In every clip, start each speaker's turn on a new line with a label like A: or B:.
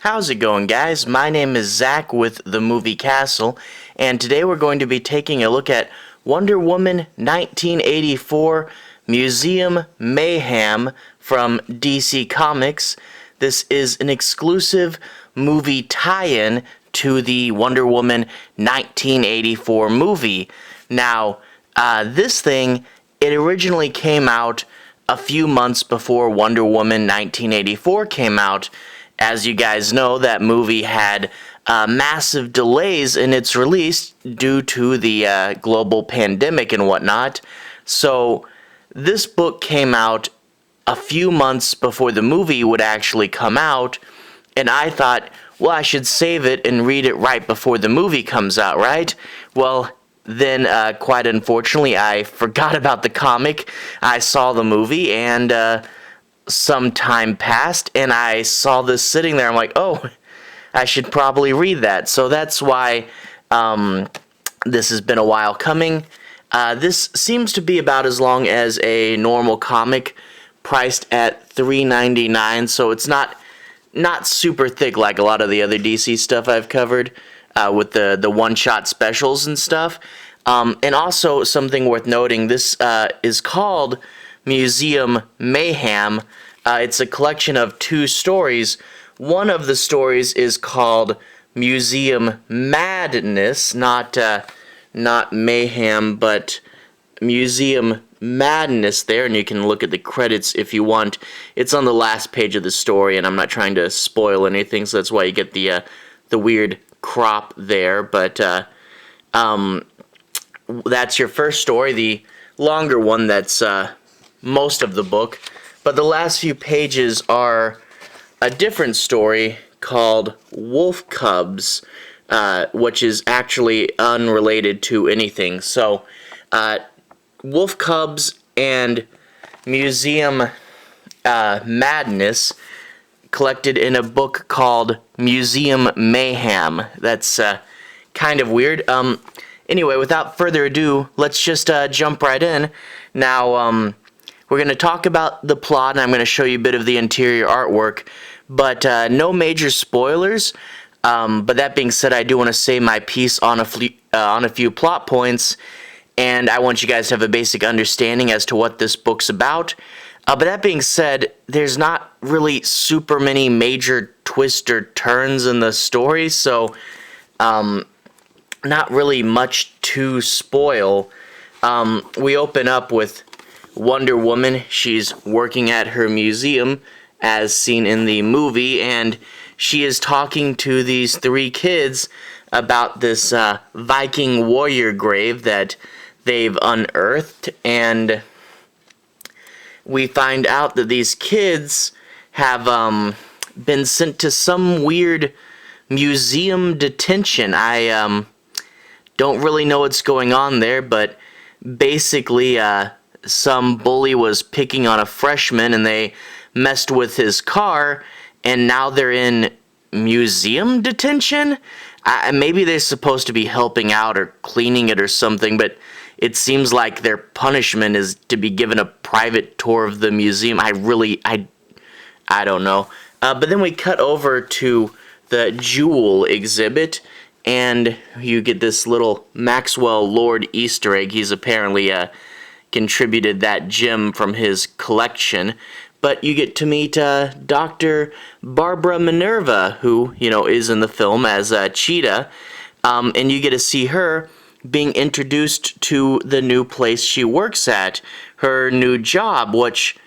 A: How's it going, guys? My name is Zach with the Movie Castle, and today we're going to be taking a look at Wonder Woman 1984 Museum Mayhem from DC Comics. This is an exclusive movie tie-in to the Wonder Woman 1984 movie. Now, this thing, it originally came out a few months before Wonder Woman 1984 came out. As you guys know, that movie had massive delays in its release due to the global pandemic and whatnot. So this book came out a few months before the movie would actually come out, and I thought, well, I should save it and read it right before the movie comes out, right? Well, then, quite unfortunately, I forgot about the comic. I saw the movie, and some time passed, and I saw this sitting there. I'm like, oh, I should probably read that. So that's why this has been a while coming. This seems to be about as long as a normal comic, priced at $3.99. So it's not super thick like a lot of the other DC stuff I've covered with the one-shot specials and stuff. And also something worth noting: this is called Museum Mayhem. It's a collection of two stories. One of the stories is called Museum Madness, not Mayhem, but Museum Madness there, and you can look at the credits if you want. It's on the last page of the story, and I'm not trying to spoil anything, so that's why you get the weird crop there. But that's your first story, the longer one that's most of the book. But the last few pages are a different story called Wolf Cubs, which is actually unrelated to anything. So, Wolf Cubs and Museum Madness collected in a book called Museum Mayhem. That's kind of weird. Anyway, without further ado, let's just jump right in. Now, we're going to talk about the plot, and I'm going to show you a bit of the interior artwork, but no major spoilers. But that being said, I do want to say my piece on a few plot points, and I want you guys to have a basic understanding as to what this book's about. But that being said, there's not really super many major twists or turns in the story, so not really much to spoil. We open up with Wonder Woman. She's working at her museum, as seen in the movie, and she is talking to these three kids about this Viking warrior grave that they've unearthed, and we find out that these kids have been sent to some weird museum detention. I don't really know what's going on there, but basically some bully was picking on a freshman, and they messed with his car, and now they're in museum detention? Maybe they're supposed to be helping out or cleaning it or something, but it seems like their punishment is to be given a private tour of the museum. I don't know. But then we cut over to the Jewel exhibit, and you get this little Maxwell Lord Easter egg. He's apparently contributed that gem from his collection. But you get to meet Dr. Barbara Minerva, who, is in the film as Cheetah, and you get to see her being introduced to the new place she works at, her new job, which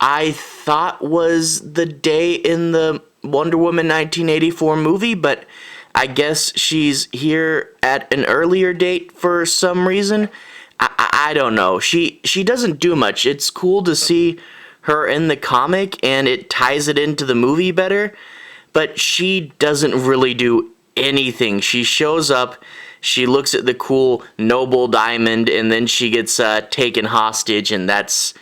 A: I thought was the day in the Wonder Woman 1984 movie, but I guess she's here at an earlier date for some reason. I don't know. She doesn't do much. It's cool to see her in the comic, and it ties it into the movie better, but she doesn't really do anything. She shows up, she looks at the cool Noble Diamond, and then she gets taken hostage, and that's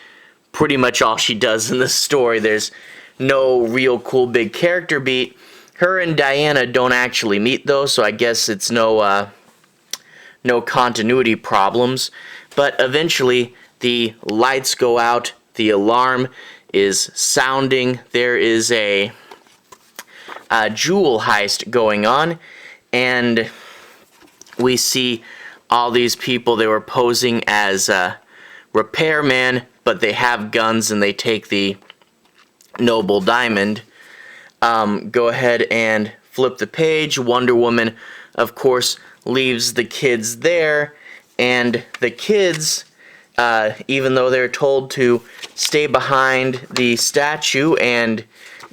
A: pretty much all she does in the story. There's no real cool big character beat. Her and Diana don't actually meet, though, so I guess it's no continuity problems. But eventually, the lights go out, the alarm is sounding, there is a jewel heist going on, and we see all these people. They were posing as repairmen, but they have guns and they take the noble diamond. Go ahead and flip the page. Wonder Woman, of course, leaves the kids there, and the kids, even though they're told to stay behind the statue and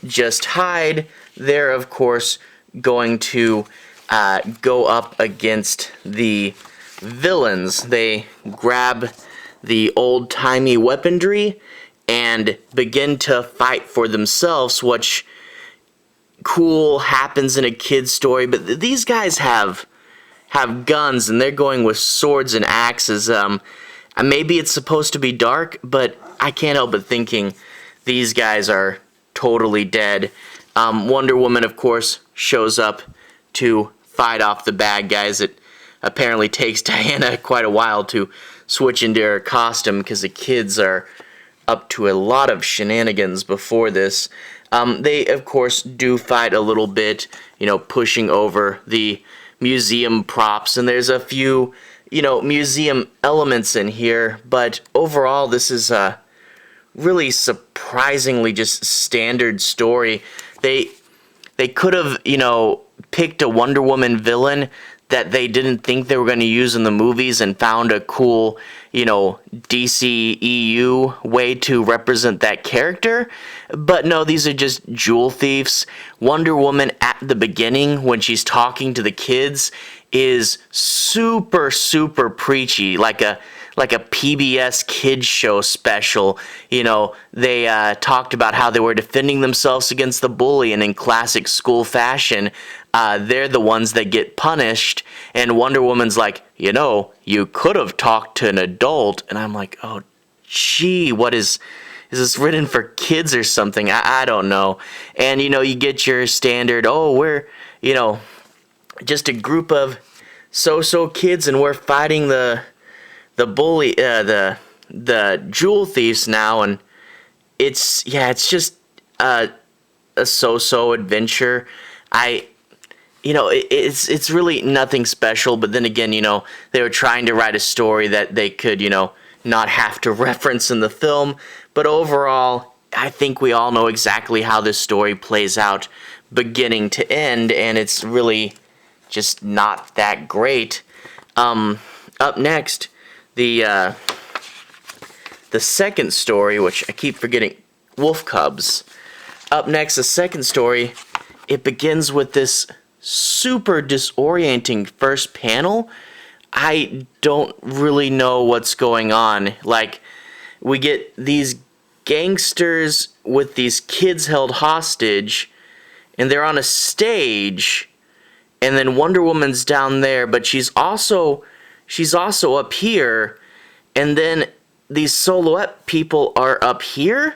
A: just hide, they're, of course, going to go up against the villains. They grab the old-timey weaponry and begin to fight for themselves, which cool happens in a kid's story, but these guys have guns and they're going with swords and axes. Maybe it's supposed to be dark, but I can't help but thinking these guys are totally dead. Wonder Woman, of course, shows up to fight off the bad guys. It apparently takes Diana quite a while to switch into her costume because the kids are up to a lot of shenanigans before this. They, of course, do fight a little bit, pushing over the museum props, and there's a few, museum elements in here, but overall, this is a really surprisingly just standard story. They could have, picked a Wonder Woman villain that they didn't think they were going to use in the movies and found a cool, DCEU way to represent that character. But no, these are just jewel thieves. Wonder Woman at the beginning, when she's talking to the kids, is super, super preachy, like a PBS kids show special. They talked about how they were defending themselves against the bully, and in classic school fashion, they're the ones that get punished, and Wonder Woman's like, you could have talked to an adult, and I'm like, oh, gee, what is this written for kids or something? I don't know. And, you get your standard, we're, just a group of so-so kids, and we're fighting the bully, the jewel thieves now, and it's just a so-so adventure. It's really nothing special, but then again, they were trying to write a story that they could, not have to reference in the film, but overall, I think we all know exactly how this story plays out beginning to end, and it's really just not that great. Up next, the second story, which I keep forgetting, Wolf Cubs. Up next, the second story, it begins with this super disorienting first panel. I don't really know what's going on. Like, we get these gangsters with these kids held hostage, and they're on a stage, and then Wonder Woman's down there, but she's also up here, and then these silhouette people are up here.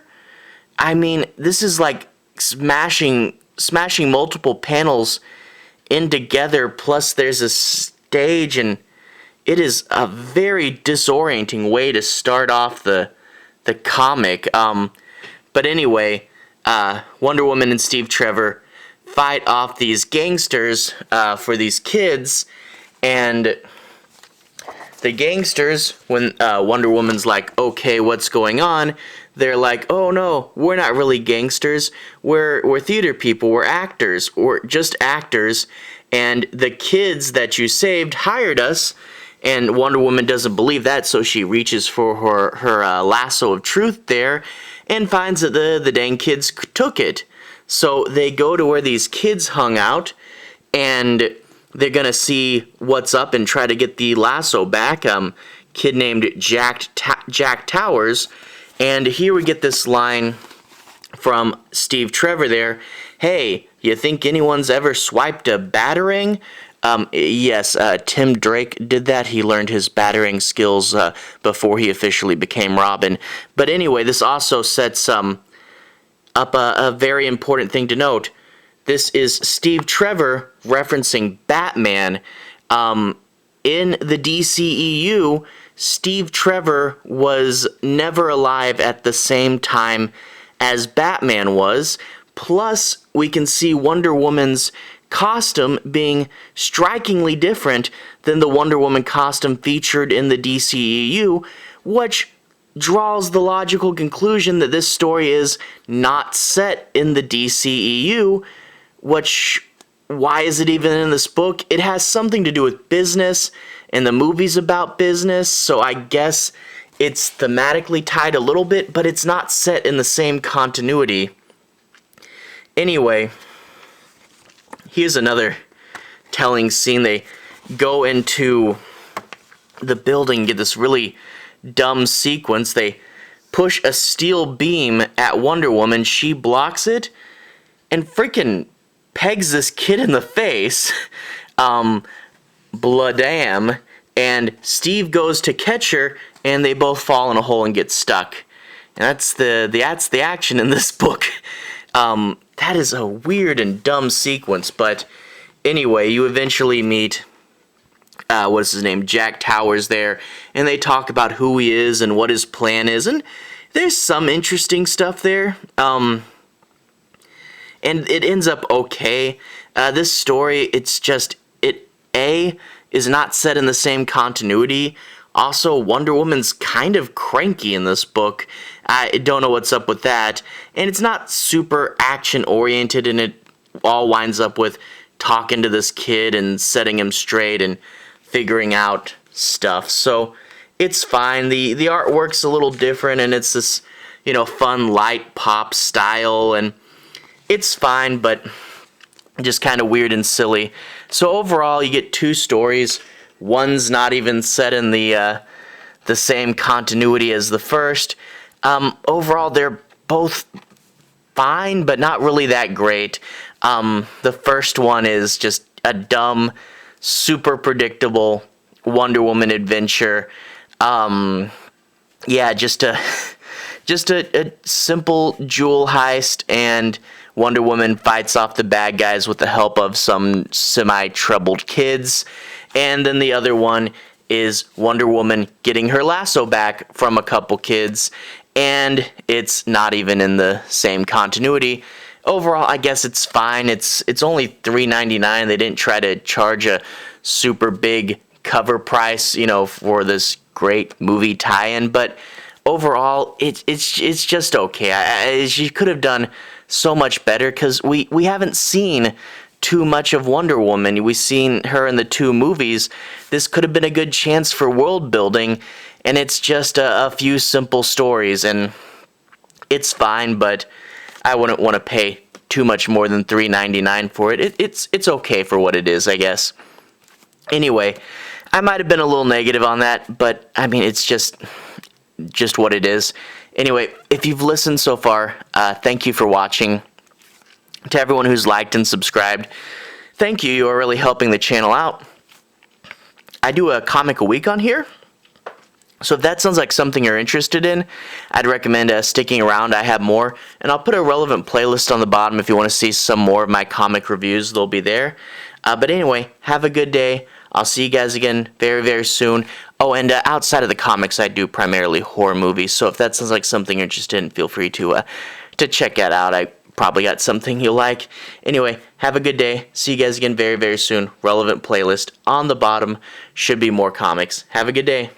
A: I mean, this is like smashing multiple panels in together, plus there's a stage, and it is a very disorienting way to start off the comic. But anyway, Wonder Woman and Steve Trevor fight off these gangsters for these kids, and the gangsters, when Wonder Woman's like, okay, what's going on? They're like, oh no, we're not really gangsters. We're theater people. We're actors. We're just actors. And the kids that you saved hired us. And Wonder Woman doesn't believe that, so she reaches for her lasso of truth there and finds that the dang kids took it. So they go to where these kids hung out, and they're going to see what's up and try to get the lasso back. Kid named Jack Towers. And here we get this line from Steve Trevor there. Hey, you think anyone's ever swiped a batarang? Yes, Tim Drake did that. He learned his batarang skills before he officially became Robin. But anyway, this also sets up a very important thing to note. This is Steve Trevor referencing Batman. In the DCEU, Steve Trevor was never alive at the same time as Batman was, Plus, we can see Wonder Woman's costume being strikingly different than the Wonder Woman costume featured in the DCEU, which draws the logical conclusion that this story is not set in the DCEU, which, why is it even in this book? It has something to do with business, and the movie's about business, so I guess it's thematically tied a little bit, but it's not set in the same continuity. Anyway, here's another telling scene. They go into the building, get this really dumb sequence. They push a steel beam at Wonder Woman. She blocks it and freaking pegs this kid in the face. Bladam. And Steve goes to catch her, and they both fall in a hole and get stuck. And that's the action in this book. That is a weird and dumb sequence, but anyway, you eventually meet, what is his name, Jack Towers there, and they talk about who he is and what his plan is, and there's some interesting stuff there, and it ends up okay. This story, it's just, is not set in the same continuity. Also, Wonder Woman's kind of cranky in this book. I don't know what's up with that. And it's not super action-oriented, and it all winds up with talking to this kid and setting him straight and figuring out stuff. So, it's fine. The artwork's a little different, and it's this, fun light pop style, and it's fine, but just kind of weird and silly. So overall, you get two stories. One's not even set in the same continuity as the first. Overall, they're both fine, but not really that great. The first one is just a dumb, super predictable Wonder Woman adventure. Just a simple jewel heist, and Wonder Woman fights off the bad guys with the help of some semi-troubled kids. And then the other one is Wonder Woman getting her lasso back from a couple kids, and it's not even in the same continuity. Overall, I guess it's fine. It's only $3.99. They didn't try to charge a super big cover price, for this great movie tie-in, but overall, it's just okay. She could have done so much better, because we haven't seen too much of Wonder Woman. We've seen her in the two movies. This could have been a good chance for world building, and it's just a few simple stories, and it's fine, but I wouldn't want to pay too much more than $3.99 for it. It's okay for what it is, I guess. Anyway, I might have been a little negative on that, but I mean, it's just what it is. Anyway, if you've listened so far, thank you for watching. To everyone who's liked and subscribed, thank you. You are really helping the channel out. I do a comic a week on here, so if that sounds like something you're interested in, I'd recommend sticking around. I have more, and I'll put a relevant playlist on the bottom if you want to see some more of my comic reviews. They'll be there. But anyway, have a good day. I'll see you guys again very, very soon. Oh, and outside of the comics, I do primarily horror movies, so if that sounds like something you're interested in, feel free to check that out. I probably got something you'll like. Anyway, have a good day. See you guys again very, very soon. Relevant playlist on the bottom. Should be more comics. Have a good day.